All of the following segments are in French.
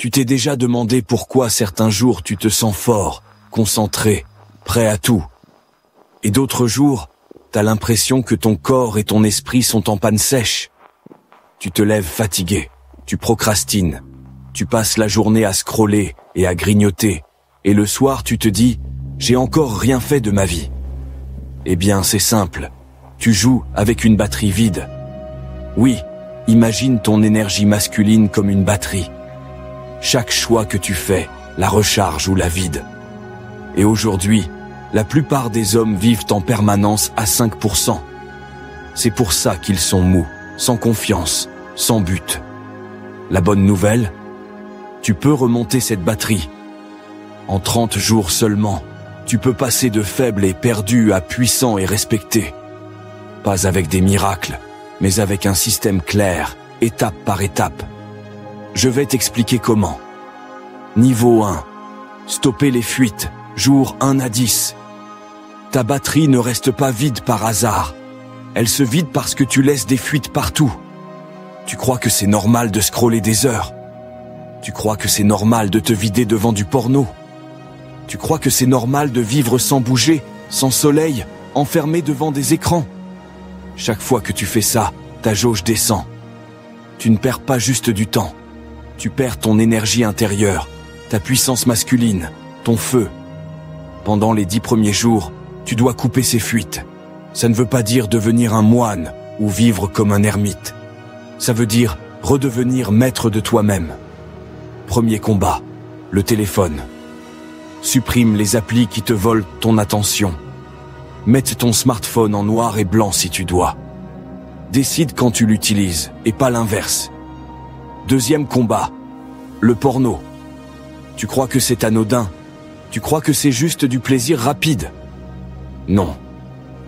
Tu t'es déjà demandé pourquoi certains jours tu te sens fort, concentré, prêt à tout. Et d'autres jours, t'as l'impression que ton corps et ton esprit sont en panne sèche. Tu te lèves fatigué, tu procrastines, tu passes la journée à scroller et à grignoter, et le soir tu te dis « j'ai encore rien fait de ma vie ». Eh bien c'est simple, tu joues avec une batterie vide. Oui, imagine ton énergie masculine comme une batterie. Chaque choix que tu fais la recharge ou la vide. Et aujourd'hui, la plupart des hommes vivent en permanence à 5%. C'est pour ça qu'ils sont mous, sans confiance, sans but. La bonne nouvelle, tu peux remonter cette batterie. En 30 jours seulement, tu peux passer de faible et perdu à puissant et respecté. Pas avec des miracles, mais avec un système clair, étape par étape. Je vais t'expliquer comment. Niveau 1. Stopper les fuites, jours 1 à 10. Ta batterie ne reste pas vide par hasard. Elle se vide parce que tu laisses des fuites partout. Tu crois que c'est normal de scroller des heures. Tu crois que c'est normal de te vider devant du porno. Tu crois que c'est normal de vivre sans bouger, sans soleil, enfermé devant des écrans. Chaque fois que tu fais ça, ta jauge descend. Tu ne perds pas juste du temps. Tu perds ton énergie intérieure, ta puissance masculine, ton feu. Pendant les 10 premiers jours, tu dois couper ces fuites. Ça ne veut pas dire devenir un moine ou vivre comme un ermite. Ça veut dire redevenir maître de toi-même. Premier combat, le téléphone. Supprime les applis qui te volent ton attention. Mette ton smartphone en noir et blanc si tu dois. Décide quand tu l'utilises et pas l'inverse. Deuxième combat, le porno. Tu crois que c'est anodin? Tu crois que c'est juste du plaisir rapide? Non.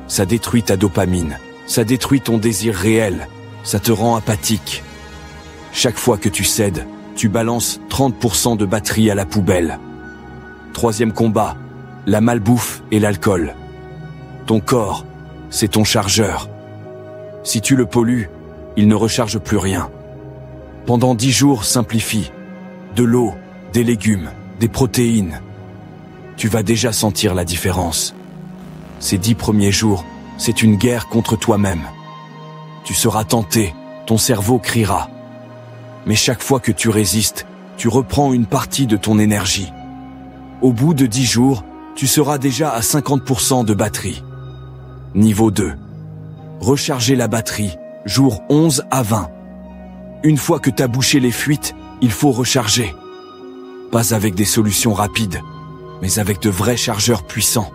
Ça détruit ta dopamine, ça détruit ton désir réel, ça te rend apathique. Chaque fois que tu cèdes, tu balances 30% de batterie à la poubelle. Troisième combat, la malbouffe et l'alcool. Ton corps, c'est ton chargeur. Si tu le pollues, il ne recharge plus rien. Pendant 10 jours, simplifie. De l'eau, des légumes, des protéines. Tu vas déjà sentir la différence. Ces 10 premiers jours, c'est une guerre contre toi-même. Tu seras tenté, ton cerveau criera. Mais chaque fois que tu résistes, tu reprends une partie de ton énergie. Au bout de 10 jours, tu seras déjà à 50% de batterie. Niveau 2. Recharger la batterie, jour 11 à 20. Une fois que tu as bouché les fuites, il faut recharger. Pas avec des solutions rapides, mais avec de vrais chargeurs puissants.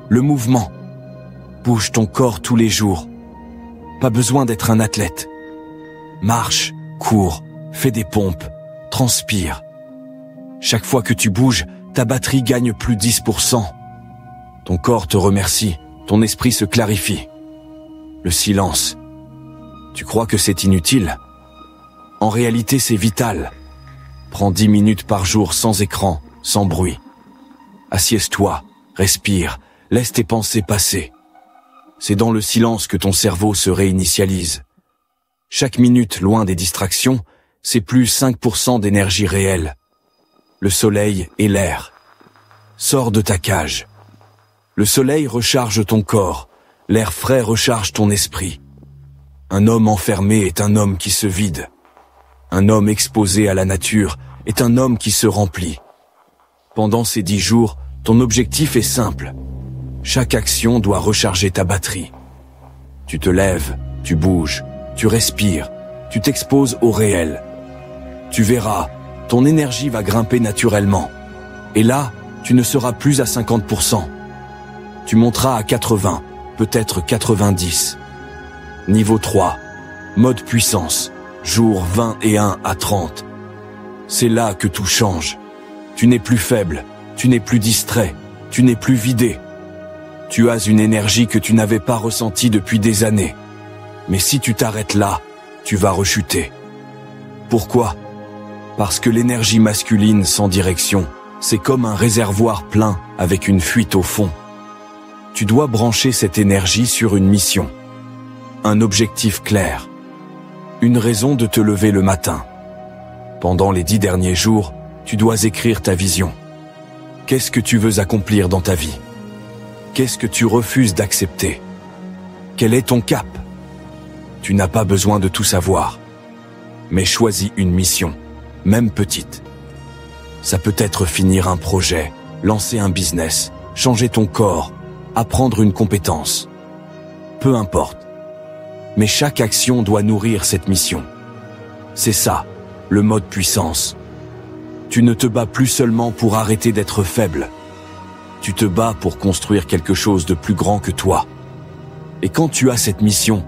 Le mouvement. Bouge ton corps tous les jours. Pas besoin d'être un athlète. Marche, cours, fais des pompes, transpire. Chaque fois que tu bouges, ta batterie gagne plus 10%. Ton corps te remercie, ton esprit se clarifie. Le silence. Tu crois que c'est inutile? En réalité, c'est vital. Prends 10 minutes par jour sans écran, sans bruit. Assieds-toi, respire, laisse tes pensées passer. C'est dans le silence que ton cerveau se réinitialise. Chaque minute loin des distractions, c'est plus 5% d'énergie réelle. Le soleil et l'air. Sors de ta cage. Le soleil recharge ton corps, l'air frais recharge ton esprit. Un homme enfermé est un homme qui se vide. Un homme exposé à la nature est un homme qui se remplit. Pendant ces 10 jours, ton objectif est simple. Chaque action doit recharger ta batterie. Tu te lèves, tu bouges, tu respires, tu t'exposes au réel. Tu verras, ton énergie va grimper naturellement. Et là, tu ne seras plus à 50%. Tu monteras à 80, peut-être 90. Niveau 3. Mode puissance. Jour 21 à 30. C'est là que tout change. Tu n'es plus faible, tu n'es plus distrait, tu n'es plus vidé. Tu as une énergie que tu n'avais pas ressentie depuis des années. Mais si tu t'arrêtes là, tu vas rechuter. Pourquoi? Parce que l'énergie masculine sans direction, c'est comme un réservoir plein avec une fuite au fond. Tu dois brancher cette énergie sur une mission. Un objectif clair. Une raison de te lever le matin. Pendant les 10 derniers jours, tu dois écrire ta vision. Qu'est-ce que tu veux accomplir dans ta vie? Qu'est-ce que tu refuses d'accepter? Quel est ton cap? Tu n'as pas besoin de tout savoir. Mais choisis une mission, même petite. Ça peut être finir un projet, lancer un business, changer ton corps, apprendre une compétence. Peu importe. Mais chaque action doit nourrir cette mission. C'est ça, le mode puissance. Tu ne te bats plus seulement pour arrêter d'être faible. Tu te bats pour construire quelque chose de plus grand que toi. Et quand tu as cette mission,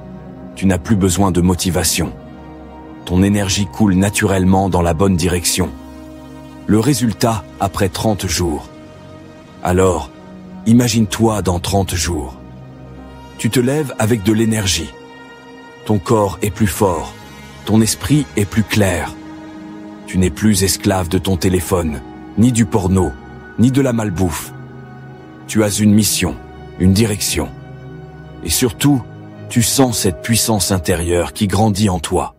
tu n'as plus besoin de motivation. Ton énergie coule naturellement dans la bonne direction. Le résultat après 30 jours. Alors, imagine-toi dans 30 jours. Tu te lèves avec de l'énergie. Ton corps est plus fort. Ton esprit est plus clair. Tu n'es plus esclave de ton téléphone, ni du porno, ni de la malbouffe. Tu as une mission, une direction. Et surtout, tu sens cette puissance intérieure qui grandit en toi.